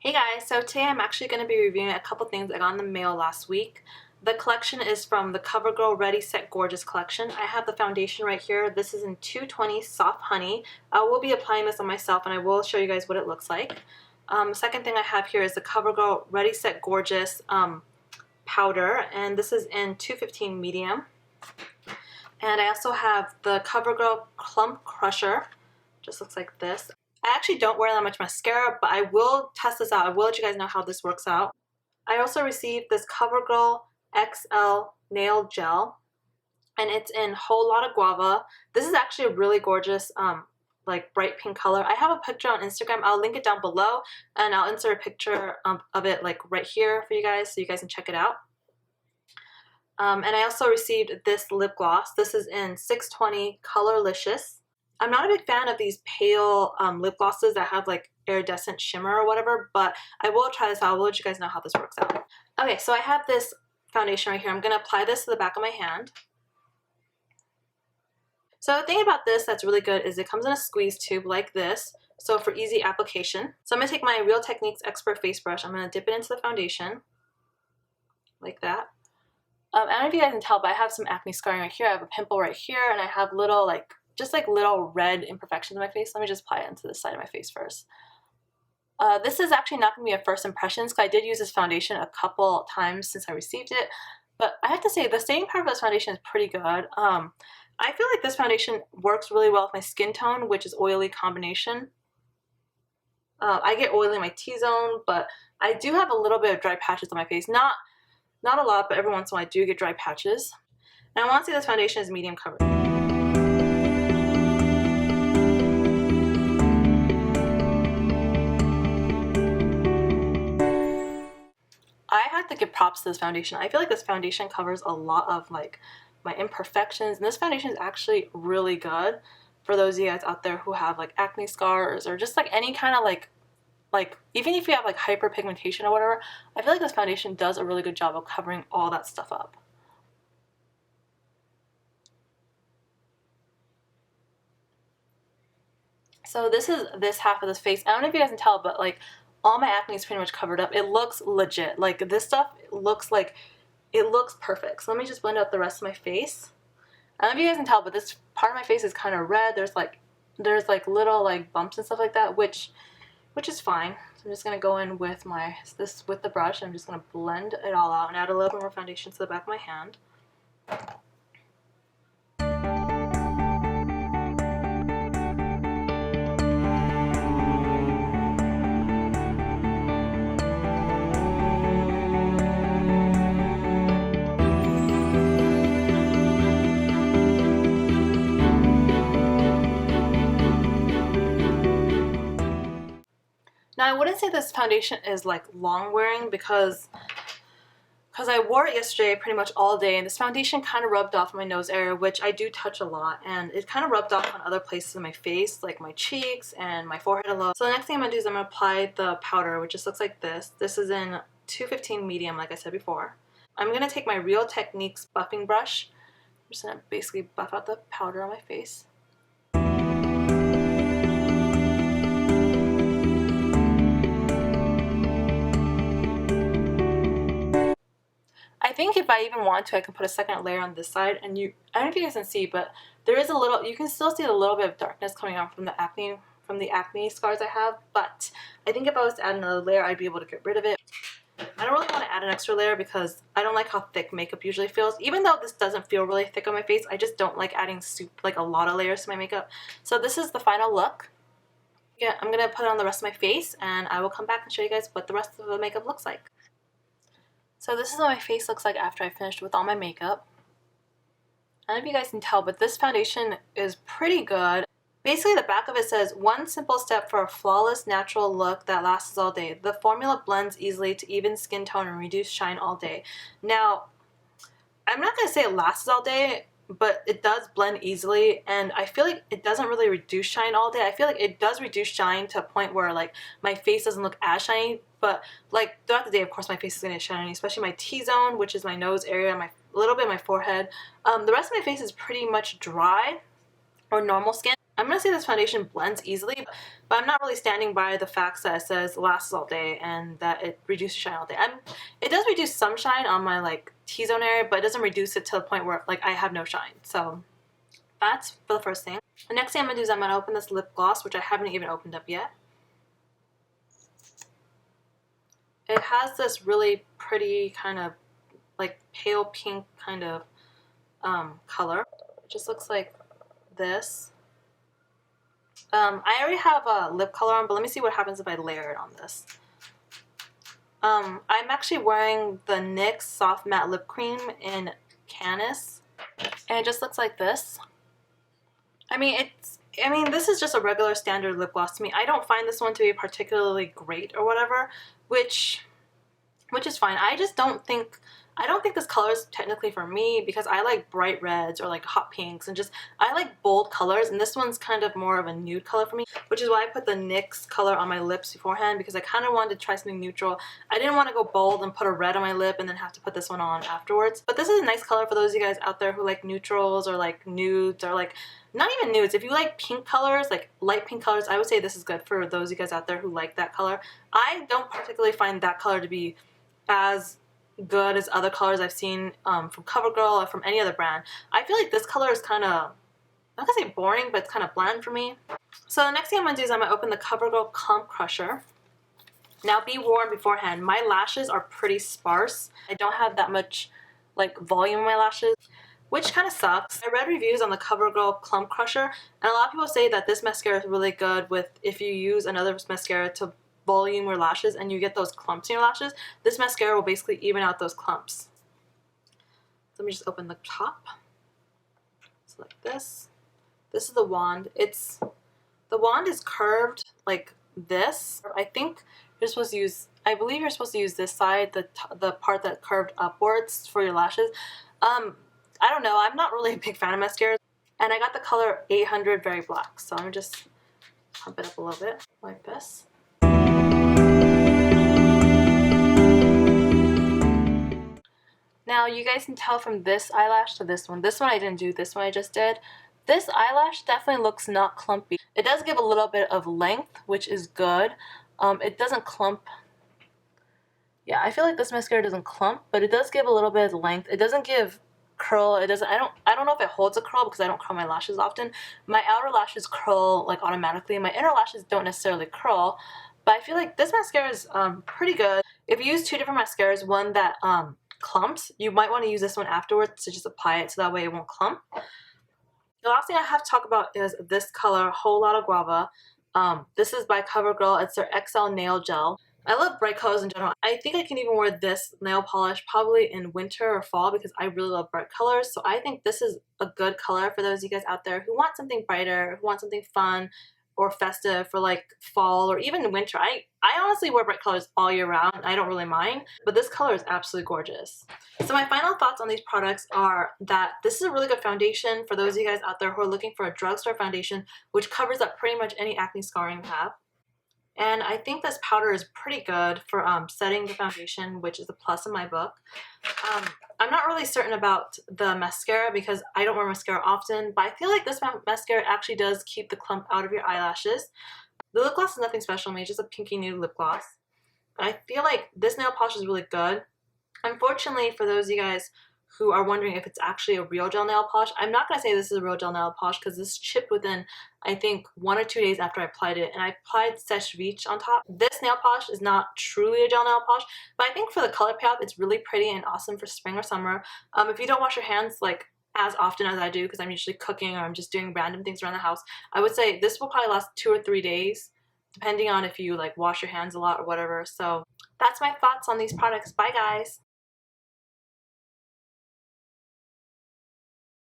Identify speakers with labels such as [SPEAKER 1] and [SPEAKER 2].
[SPEAKER 1] Hey guys, so today I'm actually going to be reviewing a couple things I got in the mail last week. The collection is from the Covergirl Ready Set Gorgeous collection. I have the foundation right here. This is in 220 Soft Honey. I will be applying this on myself and I will show you guys what it looks like. The second thing I have here is the Covergirl Ready Set Gorgeous powder, and this is in 215 medium. And I also have the Covergirl Clump Crusher. Just looks like this. I actually don't wear that much mascara, but I will test this out. I will let you guys know how this works out. I also received this CoverGirl XL Nail Gel, and it's in Whole Lotta Guava. This is actually a really gorgeous, like bright pink color. I have a picture on Instagram. I'll link it down below, and I'll insert a picture of it like right here for you guys so you guys can check it out. And I also received this lip gloss. This is in 620 Colorlicious. I'm not a big fan of these pale lip glosses that have like iridescent shimmer or whatever, but I will try this out. I will let you guys know how this works out. Okay, so I have this foundation right here. I'm going to apply this to the back of my hand. So the thing about this that's really good is it comes in a squeeze tube like this, so for easy application. So I'm going to take my Real Techniques Expert Face Brush. I'm going to dip it into the foundation like that. I don't know if you guys can tell, but I have some acne scarring right here. I have a pimple right here, and I have little just little red imperfections in my face. Let me just apply it into the side of my face first. This is actually not going to be a first impressions because I did use this foundation a couple times since I received it. But I have to say the staying power of this foundation is pretty good. I feel like this foundation works really well with my skin tone, which is oily combination. I get oily in my T-zone, but I do have a little bit of dry patches on my face. Not a lot, but every once in a while I do get dry patches. And I want to say this foundation is medium coverage. I have to give props to this foundation. I feel like this foundation covers a lot of like my imperfections, and this foundation is actually really good for those of you guys out there who have like acne scars or just like any kind of like even if you have like hyperpigmentation or whatever. I feel like this foundation does a really good job of covering all that stuff up. So this is this half of this face. I don't know if you guys can tell, but like all my acne is pretty much covered up. It looks legit. Like this stuff looks like it looks perfect. So let me just blend out the rest of my face. I don't know if you guys can tell, but this part of my face is kind of red. There's like little like bumps and stuff like that, which is fine. So I'm just gonna go in with with the brush. I'm just gonna blend it all out and add a little bit more foundation to the back of my hand. Now I wouldn't say this foundation is like long wearing because I wore it yesterday pretty much all day, and this foundation kind of rubbed off my nose area, which I do touch a lot, and it kind of rubbed off on other places in my face like my cheeks and my forehead a lot. So the next thing I'm going to do is I'm going to apply the powder, which just looks like this. This is in 215 medium like I said before. I'm going to take my Real Techniques buffing brush. I'm just going to basically buff out the powder on my face. I think if I even want to, I can put a second layer on this side, and I don't know if you guys can see, but there is a little, you can still see a little bit of darkness coming out from the acne scars I have, but I think if I was to add another layer, I'd be able to get rid of it. I don't really want to add an extra layer because I don't like how thick makeup usually feels. Even though this doesn't feel really thick on my face, I just don't like adding like a lot of layers to my makeup. So this is the final look. Yeah, I'm going to put it on the rest of my face, and I will come back and show you guys what the rest of the makeup looks like. So this is what my face looks like after I finished with all my makeup. I don't know if you guys can tell, but this foundation is pretty good. Basically, the back of it says, one simple step for a flawless, natural look that lasts all day. The formula blends easily to even skin tone and reduce shine all day. Now, I'm not going to say it lasts all day, but it does blend easily, and I feel like it doesn't really reduce shine all day. I feel like it does reduce shine to a point where like my face doesn't look as shiny, but like throughout the day, of course, my face is going to get shiny, especially my T-zone, which is my nose area, a little bit of my forehead. The rest of my face is pretty much dry or normal skin. I'm gonna say this foundation blends easily, but I'm not really standing by the facts that it says lasts all day and that it reduces shine all day. It does reduce some shine on my like T-zone area, but it doesn't reduce it to the point where like I have no shine. So that's for the first thing. The next thing I'm gonna do is I'm gonna open this lip gloss, which I haven't even opened up yet. It has this really pretty kind of like pale pink kind of color. It just looks like this. I already have a lip color on, but let me see what happens if I layer it on this. I'm actually wearing the NYX Soft Matte Lip Cream in Canis, and it just looks like this. I mean, this is just a regular standard lip gloss to me. I don't find this one to be particularly great or whatever, which is fine. I don't think this color is technically for me because I like bright reds or like hot pinks and just I like bold colors, and this one's kind of more of a nude color for me, which is why I put the NYX color on my lips beforehand, because I kind of wanted to try something neutral. I didn't want to go bold and put a red on my lip and then have to put this one on afterwards. But this is a nice color for those of you guys out there who like neutrals or like nudes or like not even nudes. If you like pink colors, like light pink colors, I would say this is good for those of you guys out there who like that color. I don't particularly find that color to be as good as other colors I've seen from Covergirl or from any other brand. I feel like this color is kind of, I'm not gonna say boring, but it's kind of bland for me. So the next thing I'm gonna do is I'm gonna open the Covergirl Clump Crusher. Now be warned beforehand, my lashes are pretty sparse. I don't have that much like volume in my lashes, which kind of sucks. I read reviews on the Covergirl Clump Crusher, and a lot of people say that this mascara is really good with if you use another mascara to volume your lashes and you get those clumps in your lashes. This mascara will basically even out those clumps. So let me just open the top. So like this. This is the wand. The wand is curved like this. I think you're supposed to use, I believe you're supposed to use this side, the part that curved upwards for your lashes. I don't know. I'm not really a big fan of mascaras. And I got the color 800 Very Black. So I'm gonna just pump it up a little bit like this. Now you guys can tell from this eyelash to this one. This one I didn't do, this one I just did. This eyelash definitely looks not clumpy. It does give a little bit of length, which is good. It doesn't clump. Yeah, I feel like this mascara doesn't clump, but it does give a little bit of length. It doesn't give curl. It doesn't, I don't know if it holds a curl because I don't curl my lashes often. My outer lashes curl like automatically. My inner lashes don't necessarily curl, but I feel like this mascara is pretty good. If you use two different mascaras, one that clumps, you might want to use this one afterwards to just apply it so that way it won't clump. The last thing I have to talk about is this color, Whole Lotta Guava. This is by Covergirl. It's their XL Nail Gel. I love bright colors in general. I think I can even wear this nail polish probably in winter or fall because I really love bright colors. So I think this is a good color for those of you guys out there who want something brighter, who want something fun or festive for like fall or even winter. I honestly wear bright colors all year round. I don't really mind, but this color is absolutely gorgeous. So my final thoughts on these products are that this is a really good foundation for those of you guys out there who are looking for a drugstore foundation which covers up pretty much any acne scarring you have. And I think this powder is pretty good for setting the foundation, which is a plus in my book. I'm not really certain about the mascara because I don't wear mascara often, but I feel like this mascara actually does keep the clump out of your eyelashes. The lip gloss is nothing special to me, it's just a pinky nude lip gloss. I feel like this nail polish is really good. Unfortunately, for those of you guys who are wondering if it's actually a real gel nail polish, I'm not going to say this is a real gel nail polish because this chipped within, I think, 1 or 2 days after I applied it, and I applied Seche Vich on top. This nail polish is not truly a gel nail polish, but I think for the color payoff, it's really pretty and awesome for spring or summer. If you don't wash your hands like as often as I do because I'm usually cooking or I'm just doing random things around the house, I would say this will probably last 2 or 3 days, depending on if you like wash your hands a lot or whatever. So that's my thoughts on these products. Bye guys!